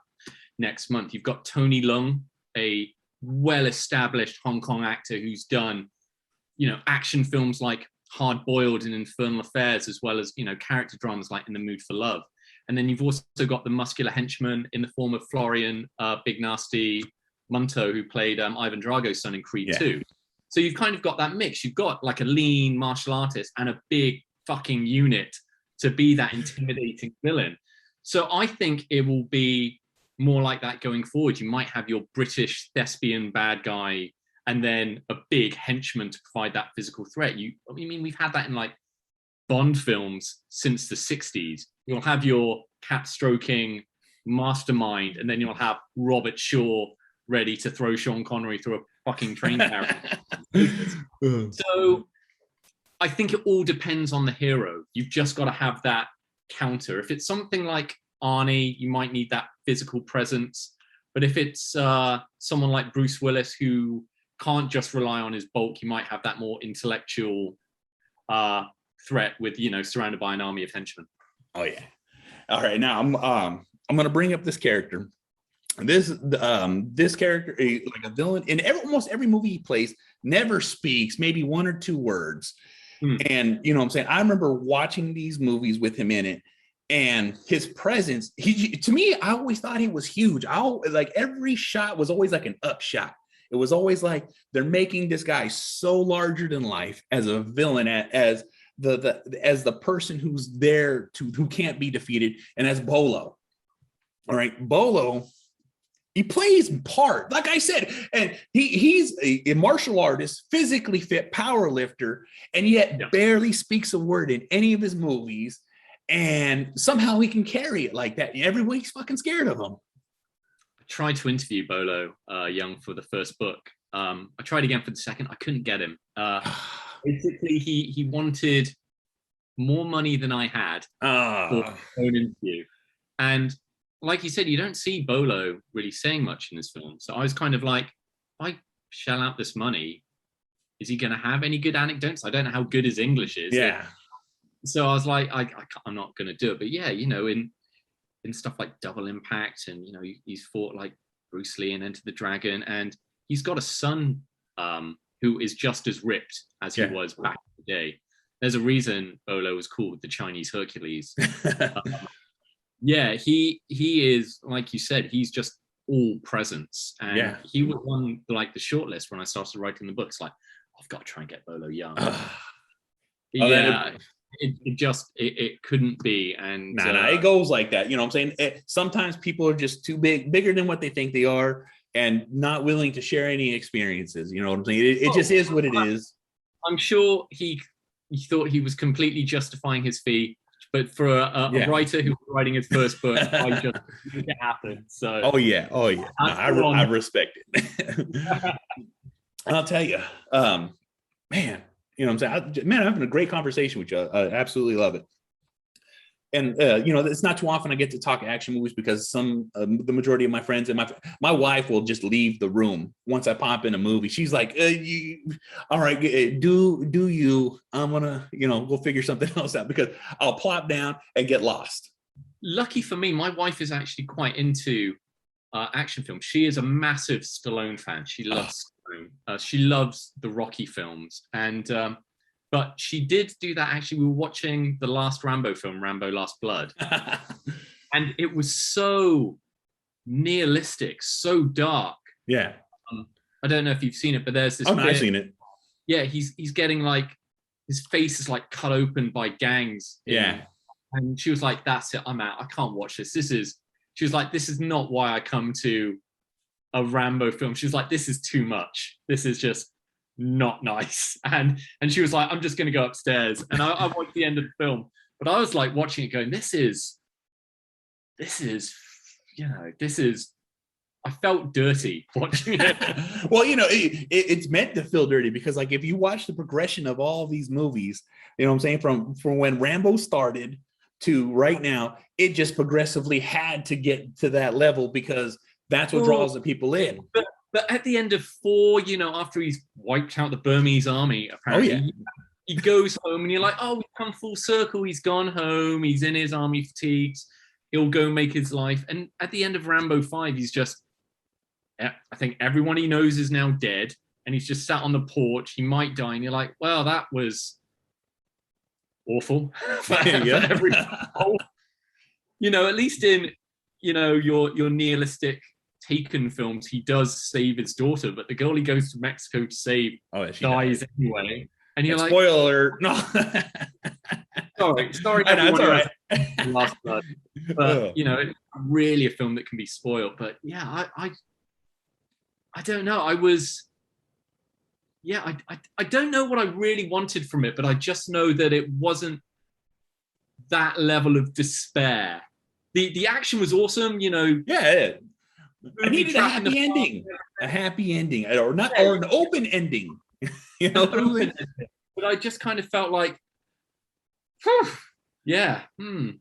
next month, you've got Tony Leung, a well-established Hong Kong actor who's done, action films like Hard Boiled and Infernal Affairs, as well as, character dramas like In the Mood for Love. And then you've also got the muscular henchman in the form of Florian Big Nasty Munto, who played Ivan Drago's son in Creed 2. So you've kind of got that mix. You've got like a lean martial artist and a big fucking unit to be that intimidating villain. So I think it will be more like that going forward. You might have your British thespian bad guy and then a big henchman to provide that physical threat. We've had that in like Bond films since the 60s. You'll have your cat stroking mastermind, and then you'll have Robert Shaw ready to throw Sean Connery through a fucking train carrier. So I think it all depends on the hero. You've just got to have that counter. If it's something like Arnie, you might need that physical presence. But if it's someone like Bruce Willis, who can't just rely on his bulk, you might have that more intellectual threat with, surrounded by an army of henchmen. Oh yeah. All right, now I'm gonna bring up this character. This character, like a villain in almost every movie he plays, never speaks, maybe one or two words. And you know what I'm saying? I remember watching these movies with him in it, and his presence, to me, I always thought he was huge. Like every shot was always like an up shot. It was always like they're making this guy so larger than life as a villain, as the person who's there who can't be defeated, and as Bolo. All right, Bolo, he plays part, like I said, and he's a martial artist, physically fit power lifter, and yet barely speaks a word in any of his movies. And somehow he can carry it like that. Everybody's fucking scared of him. I tried to interview Bolo Young for the first book. I tried again for the second. I couldn't get him. Basically, he wanted more money than I had for his own interview. And like you said, you don't see Bolo really saying much in this film. So I was kind of like, if I shell out this money, is he going to have any good anecdotes? I don't know how good his English is. Yeah. So I was like, I'm not going to do it. But yeah, you know, in stuff like Double Impact, and you know, he's fought like Bruce Lee and Enter the Dragon, and he's got a son who is just as ripped as he was back in the day. There's a reason Bolo was called the Chinese Hercules. Yeah, he is, like you said, he's just all presence, and he was on like the shortlist when I started writing the books. Like, I've got to try and get Bolo Young. It couldn't be. And it goes like that. You know what I'm saying? Sometimes people are just too bigger than what they think they are, and not willing to share any experiences. You know what I'm saying? It just is what it is. I'm sure he thought he was completely justifying his fee, but for a writer who was writing his first book, I just made it happen. So I respect it. I'll tell you, man. You know what I'm saying? I'm having a great conversation with you. I absolutely love it. And, you know, it's not too often I get to talk action movies because the majority of my friends and my wife will just leave the room once I pop in a movie. She's like, all right, do you, I'm going to, you know, we'll figure something else out, because I'll plop down and get lost. Lucky for me, my wife is actually quite into action films. She is a massive Stallone fan. She loves she loves the Rocky films, and but she did do that. Actually, we were watching the last Rambo film, Rambo Last Blood, and it was so nihilistic, so dark. Yeah. I don't know if you've seen it, but there's this. Oh, no, I've seen it. Yeah, he's getting like his face is like cut open by gangs. And she was like, "That's it. I'm out. I can't watch this. She was like, this is not why I come to a Rambo film." She was like, "This is too much. This is just not nice." And she was like, "I'm just going to go upstairs." And I watched the end of the film, but I was like watching it going, this is, you know, I felt dirty watching it. Well, you know, it's meant to feel dirty, because like if you watch the progression of all these movies, you know what I'm saying, from when Rambo started to right now, it just progressively had to get to that level, because that's what draws the people in. But at the end of 4, you know, after he's wiped out the Burmese army, apparently, he goes home, and you're like, oh, we've come full circle. He's gone home. He's in his army fatigues. He'll go make his life. And at the end of Rambo 5, he's just, I think everyone he knows is now dead, and he's just sat on the porch. He might die. And you're like, well, that was awful for everyone. You know, at least in, you know, your nihilistic Taken films, he does save his daughter, but the girl he goes to Mexico to save dies anyway. And you're like, spoiler alert. No. sorry, everyone. All right. Last Blood. But you know, it's really a film that can be spoiled. But yeah, I don't know. I don't know what I really wanted from it, but I just know that it wasn't that level of despair. The action was awesome, you know. Yeah. I needed a happy ending. A happy ending, or an open ending. You know, but I just kind of felt like, I don't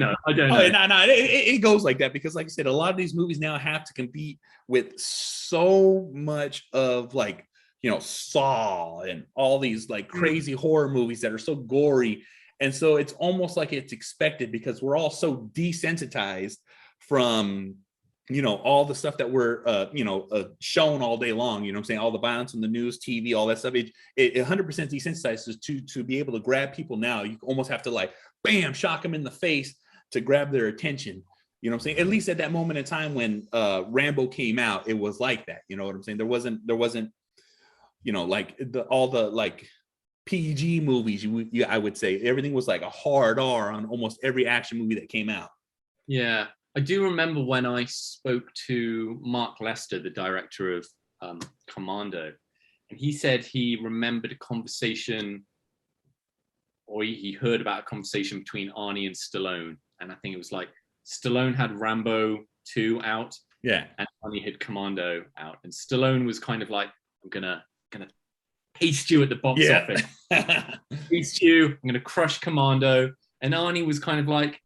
know. It goes like that, because like I said, a lot of these movies now have to compete with so much of, like, you know, Saw and all these like crazy horror movies that are so gory. And so it's almost like it's expected because we're all so desensitized from, you know, all the stuff that we're, shown all day long, you know what I'm saying? All the violence on the news, TV, all that stuff. It 100% desensitizes to be able to grab people now. You almost have to like, bam, shock them in the face to grab their attention. You know what I'm saying? At least at that moment in time when Rambo came out, it was like that. You know what I'm saying? There wasn't, you know, like all the like PG movies, I would say everything was like a hard R on almost every action movie that came out. Yeah, I do remember when I spoke to Mark Lester, the director of Commando, and he said he remembered a conversation, or he heard about a conversation between Arnie and Stallone, and I think it was like Stallone had Rambo 2 out, yeah, and Arnie had Commando out, and Stallone was kind of like, I'm gonna paste you at the box office. Paste you, I'm gonna crush Commando. And Arnie was kind of like,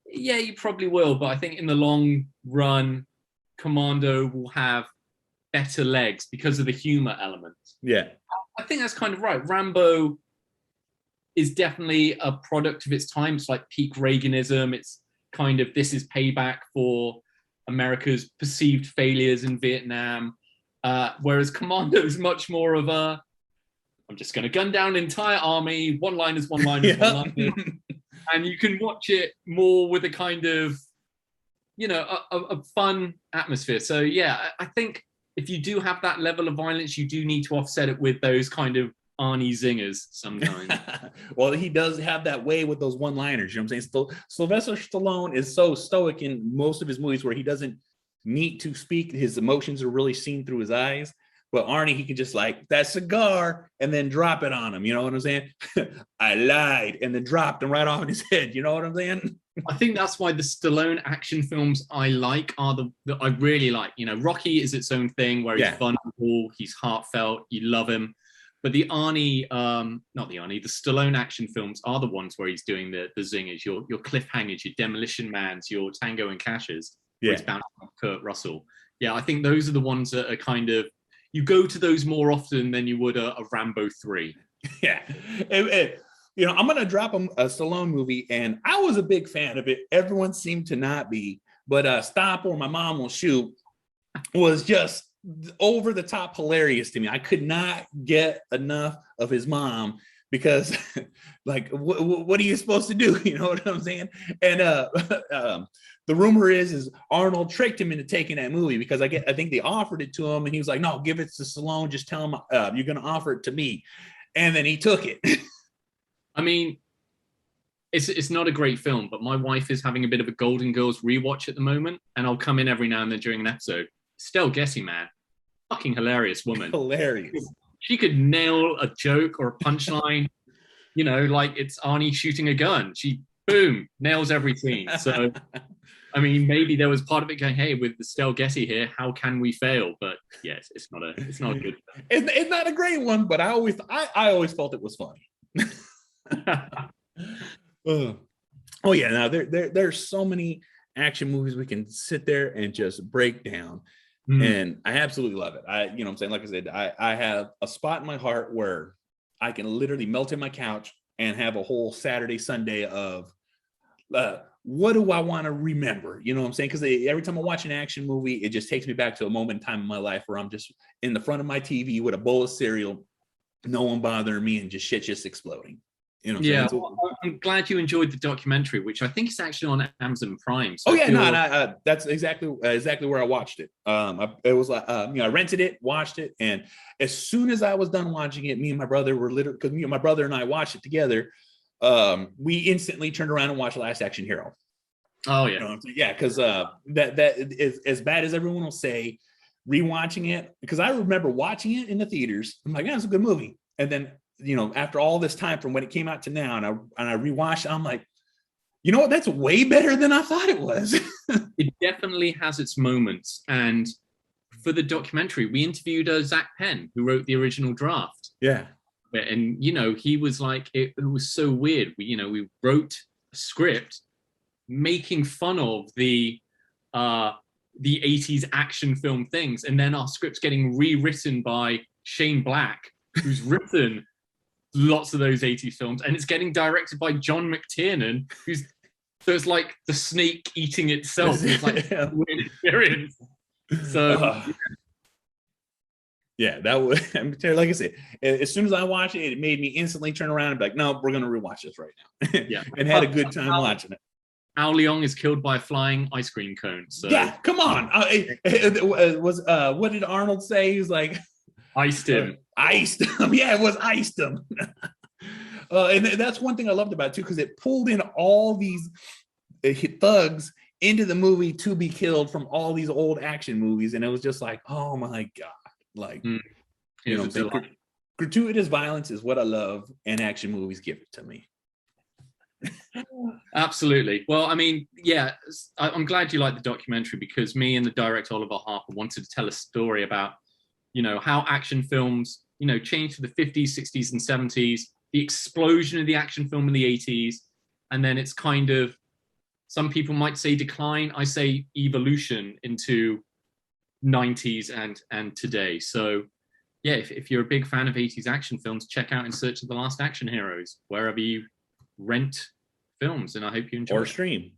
yeah, you probably will, but I think in the long run, Commando will have better legs because of the humor element. Yeah. I think that's kind of right. Rambo is definitely a product of its time. It's like peak Reaganism. It's kind of, this is payback for America's perceived failures in Vietnam. Whereas Commando is much more of a, I'm just going to gun down an entire army, one-liners, Yeah. and you can watch it more with a kind of, you know, a fun atmosphere. So yeah, I think if you do have that level of violence, you do need to offset it with those kind of Arnie zingers sometimes. Well, he does have that way with those one-liners. You know what I'm saying? Sylvester Stallone is so stoic in most of his movies where he doesn't need to speak. His emotions are really seen through his eyes. But Arnie, he can just like that cigar and then drop it on him. You know what I'm saying? I lied, and then dropped him right off in his head. You know what I'm saying? I think that's why the Stallone action films I like are the I really like. You know, Rocky is its own thing where he's vulnerable, he's heartfelt, you love him. But the Arnie, the Stallone action films are the ones where he's doing the zingers, your cliffhangers, your Demolition Mans, your Tango and Cashes. Yeah, it's bouncing off Kurt Russell. Yeah, I think those are the ones that are kind of, you go to those more often than you would a Rambo 3. Yeah. You know, I'm going to drop a Stallone movie, and I was a big fan of it. Everyone seemed to not be, but Stop or My Mom Will Shoot was just over the top hilarious to me. I could not get enough of his mom because like, what are you supposed to do? You know what I'm saying? And the rumor is Arnold tricked him into taking that movie because I think they offered it to him and he was like, no, give it to Stallone. Just tell him you're going to offer it to me. And then he took it. I mean, it's not a great film, but my wife is having a bit of a Golden Girls rewatch at the moment, and I'll come in every now and then during an episode. Stell Getty, man, fucking hilarious woman. Hilarious. She could nail a joke or a punchline, you know, like it's Arnie shooting a gun. She, boom, nails every scene. So, I mean, maybe there was part of it going, hey, with the Stell Getty here, how can we fail? But yes, it's not a good film. It's not a great one, but I always felt it was funny. Oh yeah, now there's so many action movies we can sit there and just break down. And I absolutely love it. You know what I'm saying? Like I said, I have a spot in my heart where I can literally melt in my couch and have a whole Saturday, Sunday of what do I want to remember? You know what I'm saying? Because every time I watch an action movie, it just takes me back to a moment in time in my life where I'm just in the front of my TV with a bowl of cereal, no one bothering me, and shit just exploding. You know what I'm saying? Well, I'm glad you enjoyed the documentary, which I think is actually on Amazon Prime. So that's exactly where I watched it. It was like I rented it, watched it, and as soon as I was done watching it, me and my brother were literally, because my brother and I watched it together. We instantly turned around and watched Last Action Hero. Oh yeah, you know, yeah, because that is as bad as everyone will say. Rewatching it, because I remember watching it in the theaters. I'm like, yeah, it's a good movie, and then, you know, after all this time from when it came out to now, and I rewatched it, I'm like, you know what? That's way better than I thought it was. It definitely has its moments. And for the documentary, we interviewed Zach Penn, who wrote the original draft. Yeah. And, you know, he was like, it was so weird. We wrote a script making fun of the 80s action film things. And then our script's getting rewritten by Shane Black, who's written lots of those 80s films, and it's getting directed by John McTiernan, so it's like the snake eating itself. It's like a weird experience. So yeah, that was, like I said, as soon as I watched it, it made me instantly turn around and be like, no, we're gonna rewatch this right now. Yeah. And had a good time watching it. Al Leong is killed by a flying ice cream cone. So yeah, come on. What did Arnold say? He was like, iced him. Iced him. Yeah, it was iced him. And that's one thing I loved about it too, because it pulled in all these thugs into the movie to be killed from all these old action movies, and it was just like, oh my god, like you know, gratuitous violence is what I love, and action movies give it to me. Absolutely. Well, I mean, yeah, I'm glad you liked the documentary, because me and the director Oliver Harper wanted to tell a story about, you know, how action films, you know, changed to the 50s, 60s, and 70s, the explosion of the action film in the 80s, and then it's kind of, some people might say decline, I say evolution into 90s and today. So yeah, if you're a big fan of 80s action films, check out In Search of the Last Action Heroes wherever you rent films, and I hope you enjoy or stream.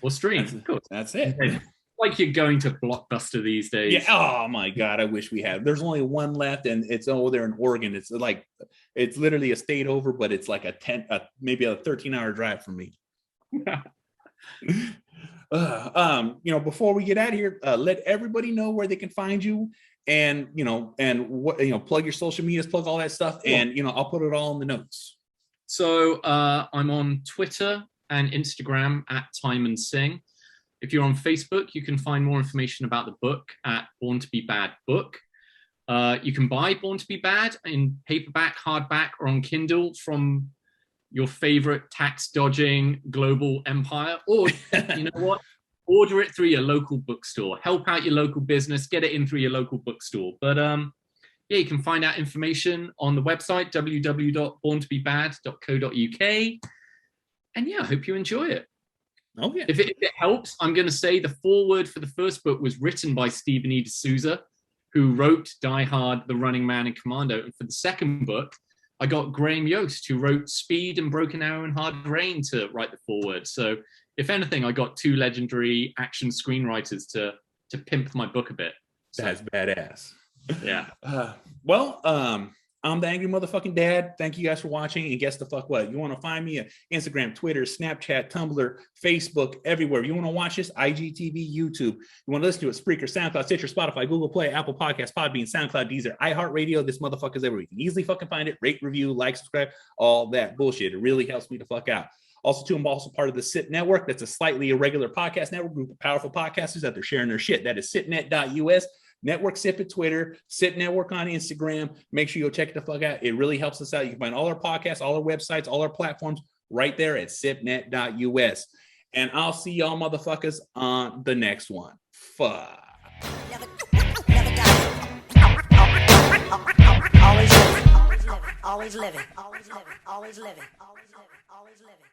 Of course. That's it. Like you're going to Blockbuster these days. Yeah. Oh my god, I wish we had. There's only one left, and it's over there in Oregon. It's like, it's literally a state over, but it's like maybe a 13-hour drive from me. You know, before we get out of here, let everybody know where they can find you, and you know, and what, you know, plug your social medias, plug all that stuff, and you know, I'll put it all in the notes. So I'm on Twitter and Instagram at Timon Singh. If you're on Facebook, you can find more information about the book at Born to Be Bad book. You can buy Born to Be Bad in paperback, hardback, or on Kindle from your favorite tax dodging global empire, or you know what, order it through your local bookstore. Help out your local business, get it in through your local bookstore. But yeah, you can find out information on the website www.borntobebad.co.uk, and yeah, I hope you enjoy it. Oh yeah. If it helps, I'm going to say the foreword for the first book was written by Stephen E. D'Souza, who wrote Die Hard, The Running Man, and Commando. And for the second book, I got Graham Yost, who wrote Speed and Broken Arrow and Hard Rain, to write the foreword. So if anything, I got two legendary action screenwriters to pimp my book a bit. So, that's badass. Yeah. Well, I'm the Angry Motherfucking Dad. Thank you guys for watching. And guess the fuck what? You want to find me at Instagram, Twitter, Snapchat, Tumblr, Facebook, everywhere. You want to watch this? IGTV, YouTube. You want to listen to it? Spreaker, SoundCloud, Stitcher, Spotify, Google Play, Apple Podcasts, Podbean, SoundCloud, Deezer, iHeartRadio. This motherfucker's everywhere. You can easily fucking find it. Rate, review, like, subscribe, all that bullshit. It really helps me to fuck out. Also, too, I'm also part of the SIT Network. That's a slightly irregular podcast network, group of powerful podcasters out there sharing their shit. That is sitnet.us. Network SIP at Twitter, SIP Network on Instagram. Make sure you go check it the fuck out. It really helps us out. You can find all our podcasts, all our websites, all our platforms right there at sipnet.us. And I'll see y'all motherfuckers on the next one. Fuck. Never die. Always living. Always living. Always living. Always living. Always living. Always living.